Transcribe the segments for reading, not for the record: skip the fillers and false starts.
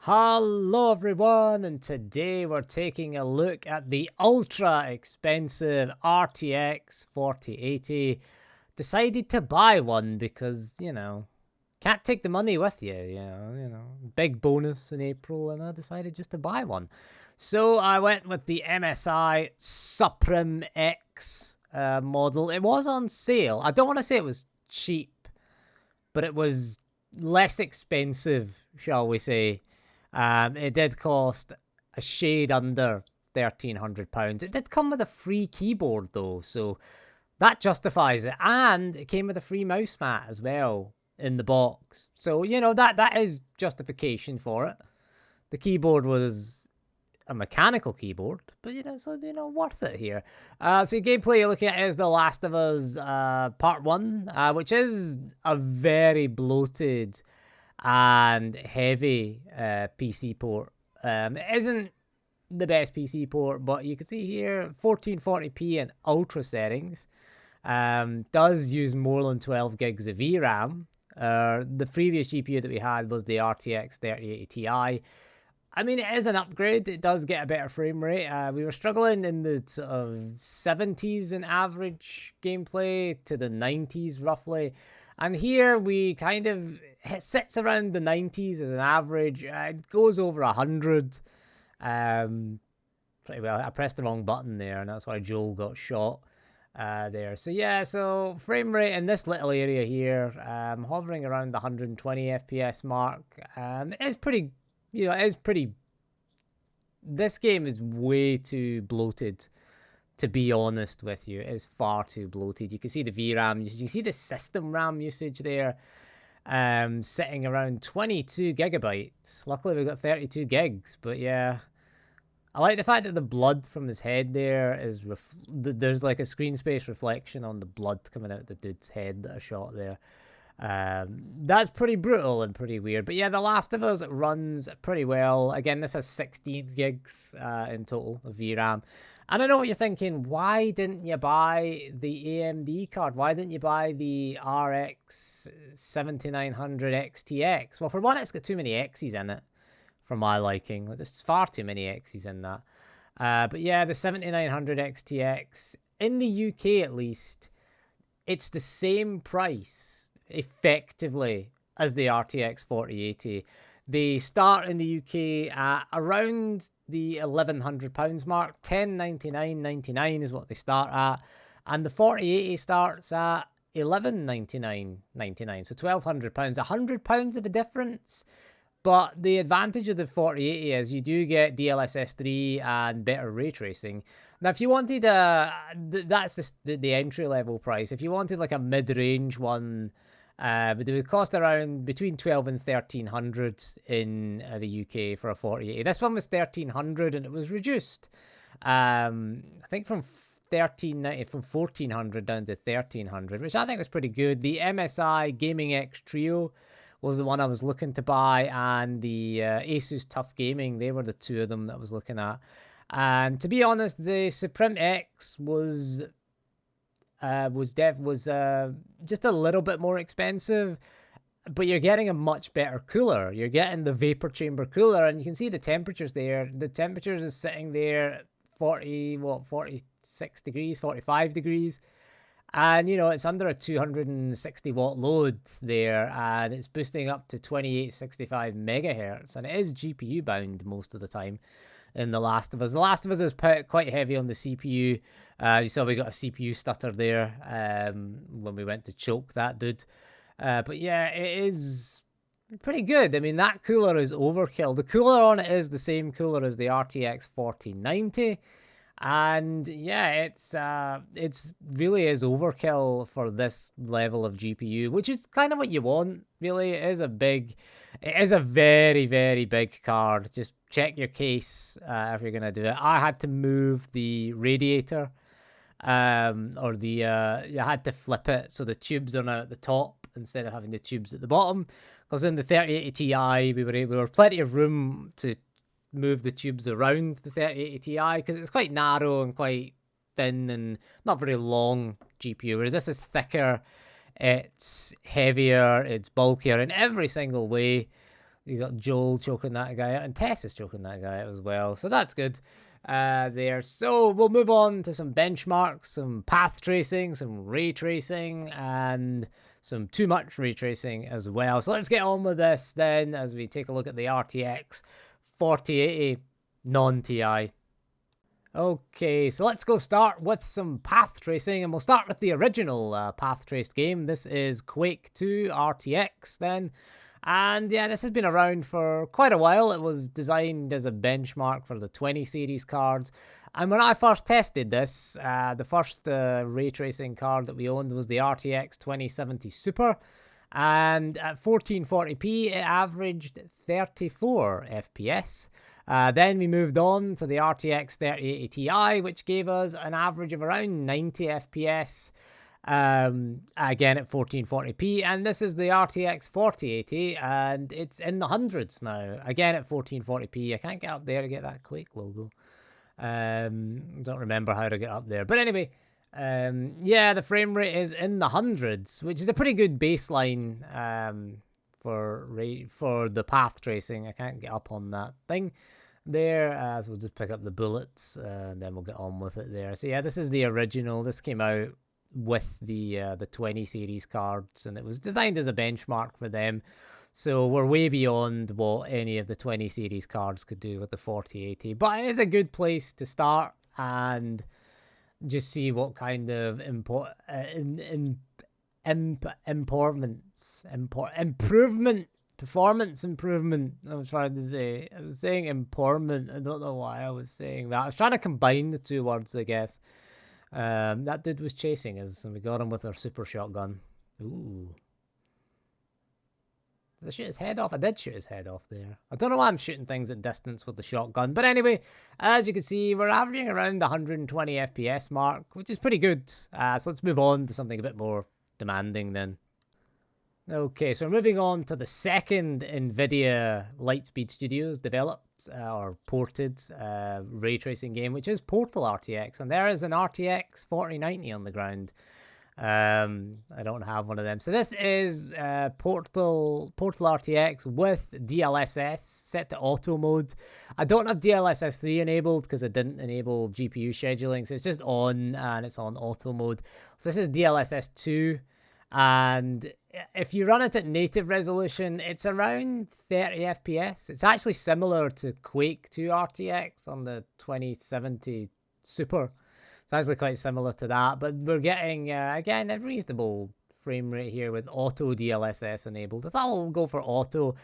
Hello everyone, and today we're taking a look at the ultra expensive RTX 4080. Decided to buy one because, can't take the money with you, big bonus in April, and I decided just to buy one. So I went with the MSI Supreme X model. It was on sale. I don't want to say it was cheap, but it was less expensive, shall we say. It did cost a shade under £1,300. It did come with a free keyboard though, so that justifies it. And it came with a free mouse mat as well in the box. So, that is justification for it. The keyboard was a mechanical keyboard, but worth it here. So gameplay you're looking at is The Last of Us Part 1, which is a very bloated and heavy PC port. It isn't the best PC port, but you can see here 1440p and ultra settings. Does use more than 12 gigs of VRAM. The previous GPU that we had was the RTX 3080 Ti. I mean, it is an upgrade. It does get a better frame rate. We were struggling in the sort of 70s in average gameplay to the 90s roughly. And here we kind of, it sits around the 90s as an average. It goes over 100. Pretty well. I pressed the wrong button there, and that's why Joel got shot there. So yeah, so frame rate in this little area here, hovering around the 120 FPS mark. It is pretty, this game is way too bloated. To be honest with you, it is far too bloated. You can see the VRAM, you can see the system RAM usage there, sitting around 22 gigabytes. Luckily, we've got 32 gigs, but yeah. I like the fact that the blood from his head there is, there's like a screen space reflection on the blood coming out the dude's head that I shot there. That's pretty brutal and pretty weird. But yeah, The Last of Us runs pretty well. Again, this has 16 gigs in total of VRAM. And I know what you're thinking, why didn't you buy the AMD card? Why didn't you buy the RX 7900 XTX? Well, for one, it's got too many X's in it, for my liking. There's far too many X's in that. But yeah, the 7900 XTX, in the UK at least, it's the same price, effectively, as the RTX 4080. They start in the UK at around the £1,100 mark. £1099.99 is what they start at, and the 4080 starts at £1199.99. So £1,200, £100 of a difference. But the advantage of the 4080 is you do get DLSS 3 and better ray tracing. Now, if you wanted that's the entry level price. If you wanted like a mid-range one, but it would cost around between 12 and 1300 in the UK for a 4080. This one was 1300 and it was reduced. I think from 1400 down to 1300, which I think was pretty good. The MSI Gaming X Trio was the one I was looking to buy, and the Asus Tough Gaming, they were the two of them that I was looking at. And to be honest, the Supreme X was just a little bit more expensive, but you're getting a much better cooler. You're getting the vapor chamber cooler, and you can see the temperatures there. The temperatures is sitting there at 46 degrees, 45 degrees. And, it's under a 260 watt load there, and it's boosting up to 2865 megahertz, and it is GPU bound most of the time in The Last of Us. The Last of Us is quite heavy on the CPU. You saw we got a CPU stutter there when we went to choke that dude. But yeah, it is pretty good. I mean, that cooler is overkill. The cooler on it is the same cooler as the RTX 4090. And yeah, it's really is overkill for this level of GPU, which is kind of what you want, really. It is a very, very big card. Just check your case if you're gonna do it. I had to move the radiator, or I had to flip it so the tubes are now at the top instead of having the tubes at the bottom. Because in the 3080 Ti, we were plenty of room to move the tubes around the 3080 Ti because it's quite narrow and quite thin and not very long GPU, whereas this is thicker, it's heavier, it's bulkier in every single way. You got Joel choking that guy out, and Tess is choking that guy out as well. So that's good there. So we'll move on to some benchmarks, some path tracing, some ray tracing, and some too much ray tracing as well. So let's get on with this then as we take a look at the RTX 4080 non-TI. Okay, so let's go start with some path tracing, and we'll start with the original path traced game. This is Quake 2 RTX then. And yeah, this has been around for quite a while. It was designed as a benchmark for the 20 series cards. And when I first tested this, the first ray tracing card that we owned was the RTX 2070 Super. And at 1440p, it averaged 34 FPS. Then we moved on to the RTX 3080 Ti, which gave us an average of around 90 FPS. Again at 1440p, and this is the RTX 4080, and it's in the hundreds now, again at 1440p. I can't get up there to get that Quake logo. Don't remember how to get up there, but anyway, yeah, the frame rate is in the hundreds, which is a pretty good baseline for the path tracing. I can't get up on that thing there, so we'll just pick up the bullets and then we'll get on with it there. So yeah, this is the original. This came out with the 20 series cards, and it was designed as a benchmark for them. So we're way beyond what any of the 20 series cards could do with the 4080. But it is a good place to start and just see what kind of performance improvement I was trying to say. I was saying empowerment. I don't know why I was saying that. I was trying to combine the two words, I guess. That dude was chasing us, and we got him with our super shotgun. Ooh. Did I shoot his head off? I did shoot his head off there. I don't know why I'm shooting things at distance with the shotgun. But anyway, as you can see, we're averaging around the 120 FPS mark, which is pretty good. So let's move on to something a bit more demanding then. Okay, so we're moving on to the second NVIDIA Lightspeed Studios developed or ported ray tracing game, which is Portal RTX, and there is an RTX 4090 on the ground. I don't have one of them. So this is Portal RTX with DLSS set to auto mode. I don't have DLSS 3 enabled because I didn't enable GPU scheduling, so it's just on and it's on auto mode. So this is DLSS 2. And if you run it at native resolution, it's around 30 FPS. It's actually similar to Quake 2 RTX on the 2070 Super. It's actually quite similar to that, but we're getting, again, a reasonable frame rate here with auto DLSS enabled. I thought we'll go for auto.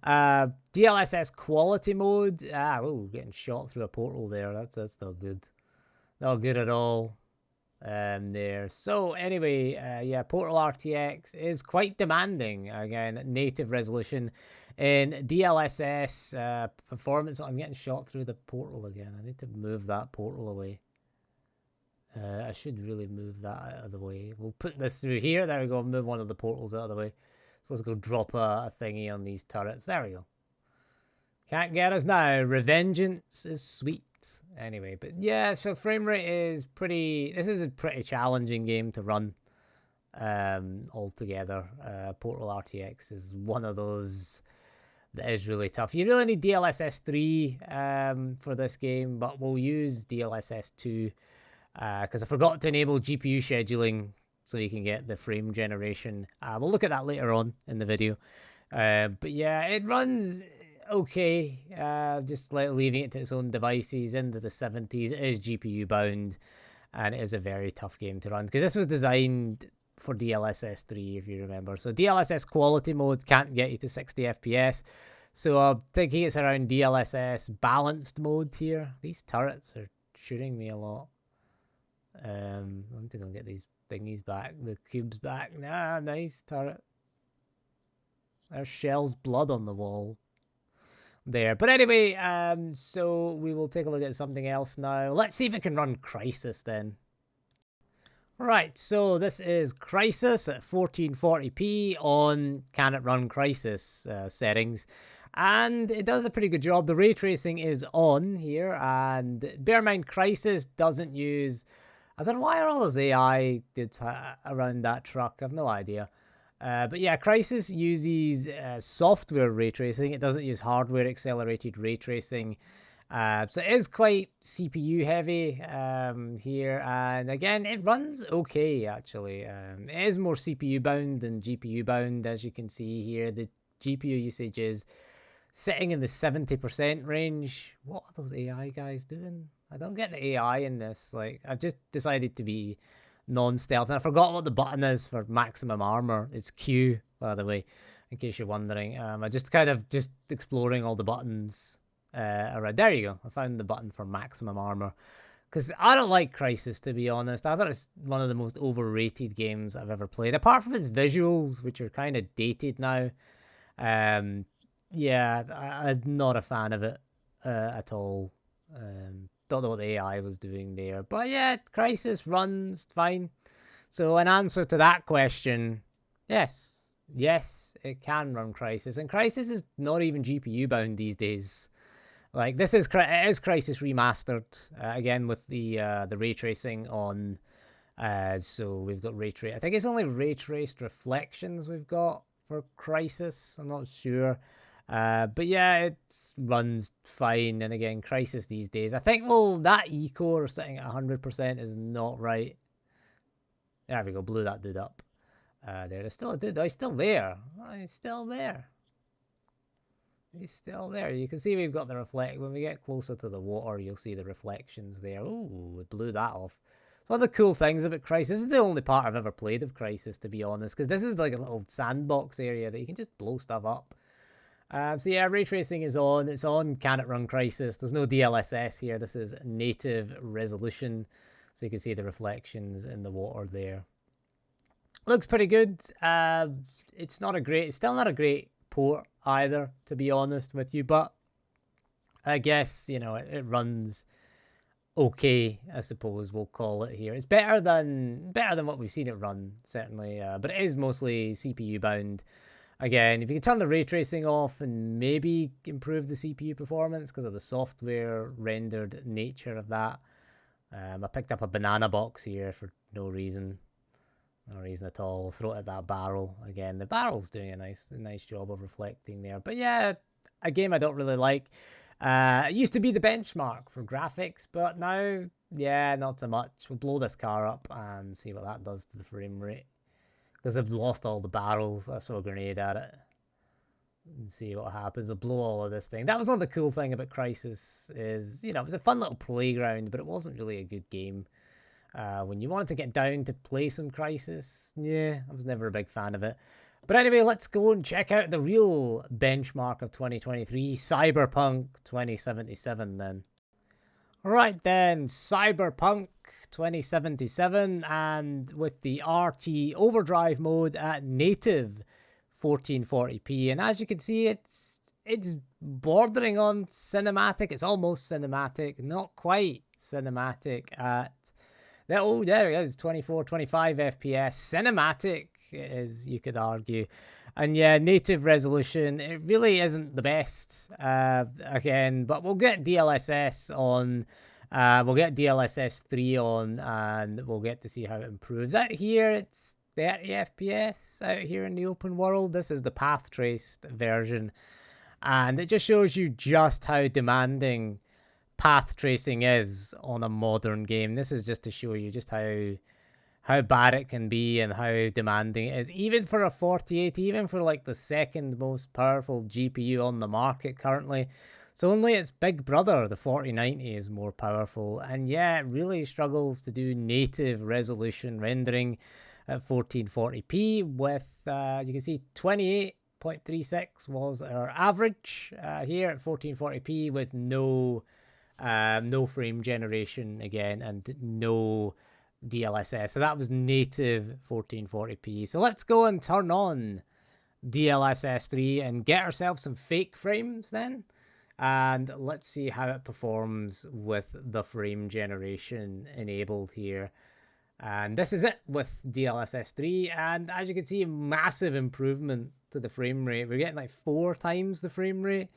DLSS quality mode. Oh, getting shot through a portal there. That's not good. Not good at all. There. So anyway, yeah, Portal RTX is quite demanding. Again, native resolution in DLSS performance. I'm getting shot through the portal again. I need to move that portal away. I should really move that out of the way. We'll put this through here. There we go. Move one of the portals out of the way. So let's go drop a thingy on these turrets. There we go. Can't get us now. Revengeance is sweet. Anyway, but yeah, so frame rate is pretty... This is a pretty challenging game to run altogether. Portal RTX is one of those that is really tough. You really need DLSS 3 for this game, but we'll use DLSS 2 because I forgot to enable GPU scheduling so you can get the frame generation. We'll look at that later on in the video. But yeah, it runs... okay, just like leaving it to its own devices into the 70s. It is GPU bound, and it is a very tough game to run because this was designed for DLSS 3, if you remember. So DLSS quality mode can't get you to 60 FPS. So I'm thinking it's around DLSS balanced mode here. These turrets are shooting me a lot. I'm going to go get these thingies back, the cubes back. Nah, nice turret. There's Shell's blood on the wall. There. But anyway, so we will take a look at something else now. Let's see if it can run Crysis then. Right, so this is Crysis at 1440p on Can It Run Crysis settings. And it does a pretty good job. The ray tracing is on here. And bear in mind, Crysis doesn't use... I don't know why are all those AI dudes around that truck. I have no idea. But yeah, Crysis uses software ray tracing. It doesn't use hardware accelerated ray tracing. So it is quite CPU heavy here. And again, it runs okay, actually. It is more CPU bound than GPU bound, as you can see here. The GPU usage is sitting in the 70% range. What are those AI guys doing? I don't get the AI in this. Like, I've just decided to be non-stealth. And I forgot what the button is for maximum armor. It's Q, by the way, in case you're wondering. I just kind of just exploring all the buttons around. There you go. I found the button for maximum armor. Because I don't like Crysis, to be honest. I thought it's one of the most overrated games I've ever played. Apart from its visuals, which are kind of dated now. Yeah, I'm not a fan of it at all. Don't know what the AI was doing there. But yeah, Crysis runs fine. So in answer to that question, yes. Yes, it can run Crysis. And Crysis is not even GPU bound these days. Like, it is Crysis Remastered, again, with the ray tracing on. So we've got ray trace. I think it's only ray traced reflections we've got for Crysis. I'm not sure. But yeah, it runs fine. And again, Crysis these days, I think, well, that eco sitting at 100% is not right. There we go, blew that dude up. There's still a dude. Oh, he's still there. Oh, he's still there. He's still there. You can see we've got the reflect. When we get closer to the water, you'll see the reflections there. Ooh, we blew that off. So one of the cool things about Crysis, this is the only part I've ever played of Crysis, to be honest, because this is like a little sandbox area that you can just blow stuff up. So yeah, ray tracing is on. It's on Can It Run Crysis. There's no DLSS here. This is native resolution. So you can see the reflections in the water there. Looks pretty good. It's still not a great port either, to be honest with you, but I guess, you know, it runs okay, I suppose we'll call it here. It's better than what we've seen it run, certainly, but it is mostly CPU bound. Again, if you can turn the ray tracing off and maybe improve the CPU performance because of the software rendered nature of that. I picked up a banana box here for no reason. No reason at all. I'll throw it at that barrel. Again, the barrel's doing a nice job of reflecting there. But yeah, a game I don't really like. It used to be the benchmark for graphics, but now, yeah, not so much. We'll blow this car up and see what that does to the frame rate. Because I've lost all the barrels. I throw a grenade at it and see what happens. We'll blow all of this thing. That was one of the cool thing about Crysis is, you know, it was a fun little playground, but it wasn't really a good game. When you wanted to get down to play some Crysis, yeah, I was never a big fan of it. But anyway, let's go and check out the real benchmark of 2023, Cyberpunk 2077 then. Alright then, Cyberpunk 2077, and with the RT overdrive mode at native 1440p, and as you can see, it's bordering on cinematic. It's almost cinematic, not quite cinematic at that. Oh, there it is, 24, 25 FPS. Cinematic, as you could argue. And yeah, native resolution, it really isn't the best, again, but we'll get DLSS on, we'll get DLSS 3 on, and we'll get to see how it improves. Out here, it's 30 FPS out here in the open world. This is the path traced version, and it just shows you just how demanding path tracing is on a modern game. This is just to show you just how bad it can be and how demanding it is, even for a 4080, even for like the second most powerful GPU on the market currently. So only its big brother, the 4090, is more powerful, and yeah, it really struggles to do native resolution rendering at 1440p with, you can see 28.36 was our average here at 1440p with no frame generation again, and no DLSS. So that was native 1440p. So let's go and turn on DLSS 3 and get ourselves some fake frames then. And let's see how it performs with the frame generation enabled here. And this is it with DLSS 3. And as you can see, massive improvement to the frame rate. We're getting like 4 times the frame rate.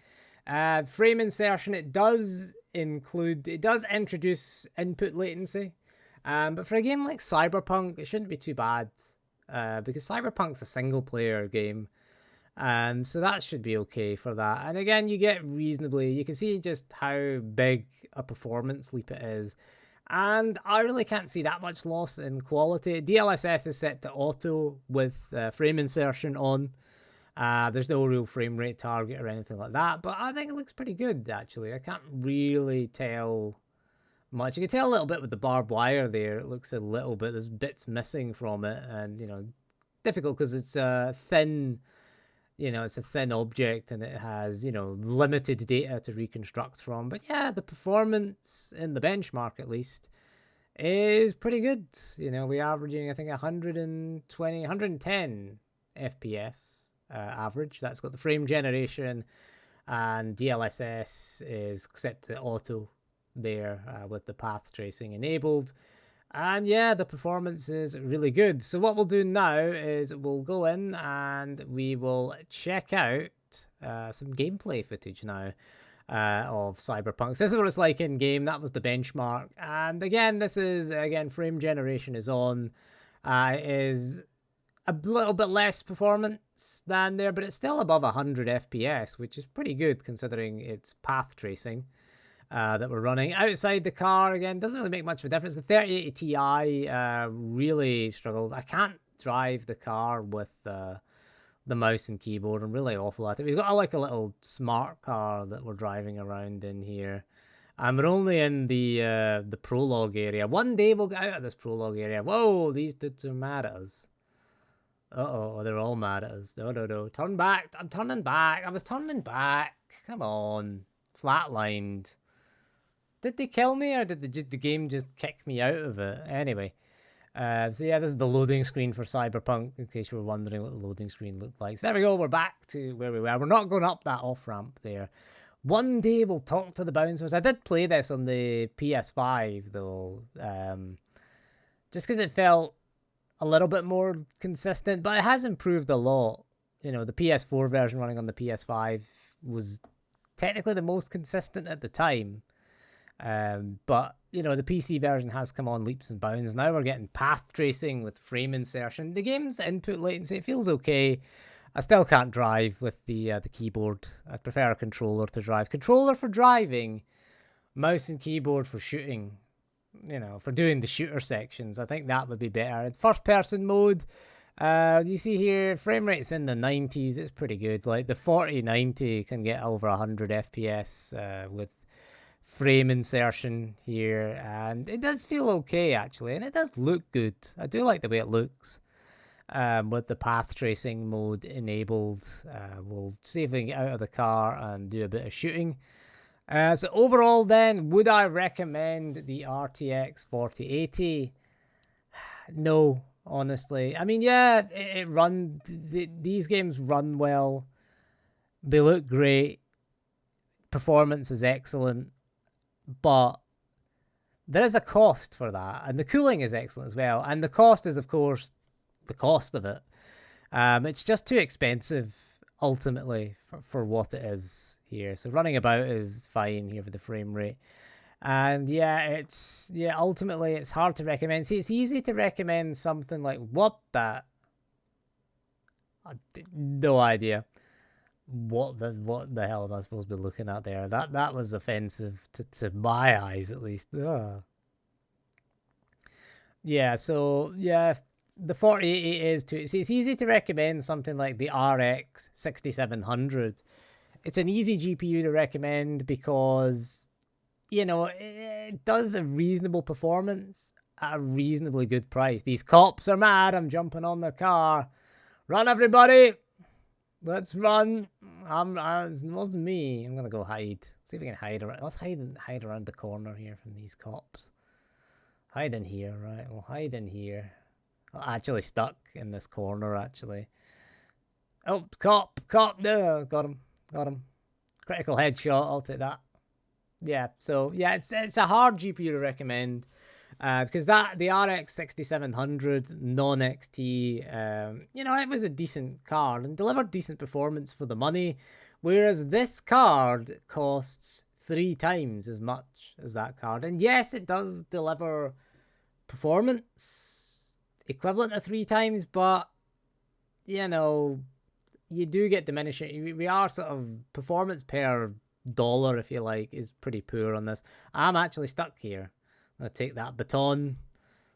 Frame insertion, it does introduce input latency. But for a game like Cyberpunk, it shouldn't be too bad. because Cyberpunk's a single player game. So that should be okay for that. And again, you get reasonably, you can see just how big a performance leap it is. And I really can't see that much loss in quality. DLSS is set to auto with frame insertion on. There's no real frame rate target or anything like that, but I think it looks pretty good, actually. I can't really tell much. You can tell a little bit with the barbed wire there. It looks a little bit, there's bits missing from it, and, difficult because it's a thin, it's a thin object and it has, limited data to reconstruct from. But yeah, the performance in the benchmark, at least, is pretty good. We're averaging, I think, 110 FPS average. That's got the frame generation, and DLSS is set to auto there with the path tracing enabled. And yeah, the performance is really good. So what we'll do now is we'll go in and we will check out some gameplay footage now of Cyberpunk. So this is what it's like in game. That was the benchmark. And again, frame generation is on. Is a little bit less performance than there, but it's still above 100 FPS, which is pretty good considering it's path tracing that we're running. Outside the car, again, doesn't really make much of a difference. The 3080 Ti really struggled. I can't drive the car with the mouse and keyboard. I'm really awful at it. We've got a little smart car that we're driving around in here. And we're only in the prologue area. One day we'll get out of this prologue area. Whoa, these dudes are mad at us. Uh-oh, they're all mad at us. No. Turn back. I'm turning back. I was turning back. Come on. Flatlined. Did they kill me, or did the game just kick me out of it? Anyway, so yeah, this is the loading screen for Cyberpunk, in case you were wondering what the loading screen looked like. So there we go, we're back to where we were. We're not going up that off-ramp there. One day we'll talk to the bouncers. I did play this on the PS5, though, just because it felt a little bit more consistent, but it has improved a lot. The PS4 version running on the PS5 was technically the most consistent at the time. But the PC version has come on leaps and bounds. Now we're getting path tracing with frame insertion. The game's input latency, it feels okay. I still can't drive with the keyboard. I'd prefer a controller to drive. Controller for driving, mouse and keyboard for shooting. For doing the shooter sections. I think that would be better. First person mode, you see here, frame rate's in the 90s. It's pretty good. Like the 4090 can get over 100 FPS with frame insertion here, and it does feel okay actually, and it does look good. I do like the way it looks with the path tracing mode enabled. We'll see if we can get out of the car and do a bit of shooting. So overall then, would I recommend the RTX 4080? No, honestly. I mean, yeah, these games run well. They look great. Performance is excellent. But there is a cost for that, and the cooling is excellent as well. And the cost is, of course, the cost of it. It's just too expensive, ultimately, for what it is here. So running about is fine here with the frame rate. And yeah, ultimately, it's hard to recommend. See, it's easy to recommend something like, what the... No idea. What the hell am I supposed to be looking at there? That was offensive to my eyes, at least. Ugh. Yeah, so yeah, the 4080 is too. See, it's easy to recommend something like the RX 6700. It's an easy GPU to recommend because it does a reasonable performance at a reasonably good price. These cops are mad. I'm jumping on their car. Run, everybody! Let's run. It wasn't me. I'm gonna go hide. See if we can hide around. Let's hide around the corner here from these cops. Hide in here, right? We'll hide in here. I'm actually stuck in this corner, actually. Oh, cop! No, got him. Critical headshot. I'll take that. Yeah. So yeah, it's a hard GPU to recommend. Because the RX 6700 non-XT, it was a decent card and delivered decent performance for the money, whereas this card costs 3 times as much as that card. And yes, it does deliver performance. equivalent to 3 times, but, you know, you do get diminishing. We are sort of performance per dollar, if you like, is pretty poor on this. I'm actually stuck here. I'm going to take that baton.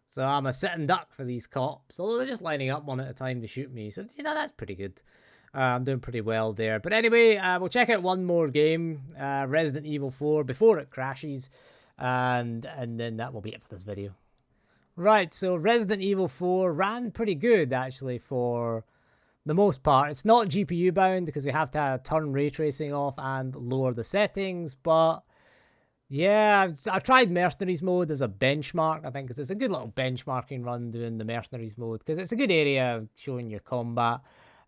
So I'm a sitting duck for these cops, although they're just lining up one at a time to shoot me. So, you know, that's pretty good. I'm doing pretty well there. But anyway, we'll check out one more game, Resident Evil 4, before it crashes. And then that will be it for this video. Right, so Resident Evil 4 ran pretty good, actually, for the most part. It's not GPU bound because we have to turn ray tracing off and lower the settings, but yeah, I've tried Mercenaries mode as a benchmark, I think, because it's a good little benchmarking run doing the Mercenaries mode, because it's a good area of showing your combat.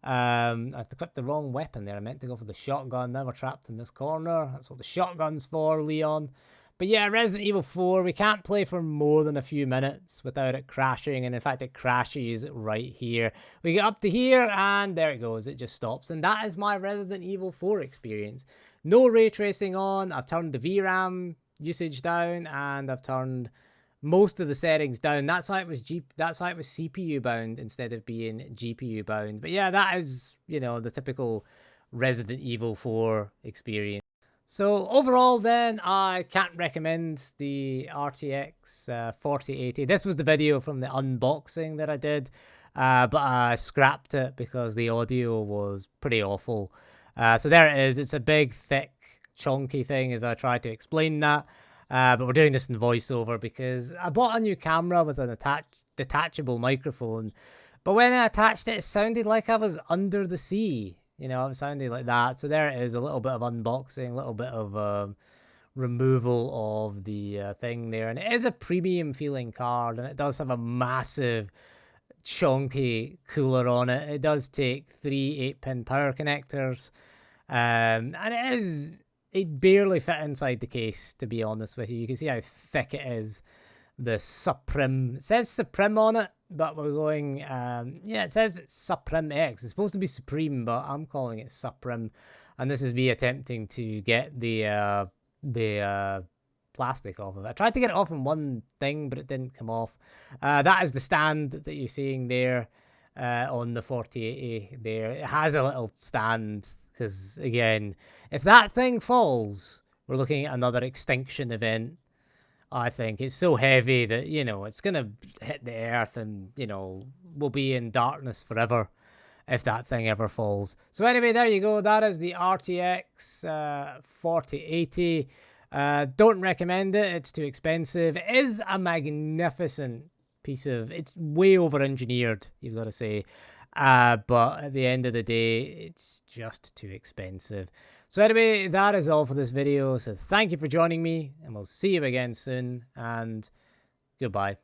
I've equipped the wrong weapon there. I meant to go for the shotgun. Now we're trapped in this corner. That's what the shotgun's for, Leon. But yeah, Resident Evil 4, we can't play for more than a few minutes without it crashing. And in fact, it crashes right here. We get up to here and there it goes. It just stops. And that is my Resident Evil 4 experience. No ray tracing on. I've turned the VRAM usage down and I've turned most of the settings down. That's why it was CPU bound instead of being GPU bound. But yeah, that is, you know, the typical Resident Evil 4 experience. So overall then, I can't recommend the RTX 4080. This was the video from the unboxing that I did, but I scrapped it because the audio was pretty awful. So there it is. It's a big, thick, chunky thing as I try to explain that. But we're doing this in voiceover because I bought a new camera with an detachable microphone. But when I attached it, it sounded like I was under the sea. You know, it sounded like that. So there it is, a little bit of unboxing, a little bit of removal of the thing there. And it is a premium feeling card, and it does have a massive, chunky cooler on it. It does take 3 8-pin power connectors. And it barely fit inside the case, to be honest with you. You can see how thick it is. The Supreme, it says Supreme on it, but we're going, yeah, it says it's Supreme X. It's supposed to be Supreme, but I'm calling it Supreme. And this is me attempting to get the plastic off of it. I tried to get it off in one thing, but it didn't come off. That is the stand that you're seeing there on the 4080 there. It has a little stand, because, again, if that thing falls, we're looking at another extinction event. I think it's so heavy that, you know, it's going to hit the earth and, you know, we'll be in darkness forever if that thing ever falls. So anyway, there you go. That is the RTX 4080. Don't recommend it. It's too expensive. It is a magnificent piece of... It's way over-engineered, you've got to say. But at the end of the day, it's just too expensive. So anyway, that is all for this video. So thank you for joining me, and we'll see you again soon, and goodbye.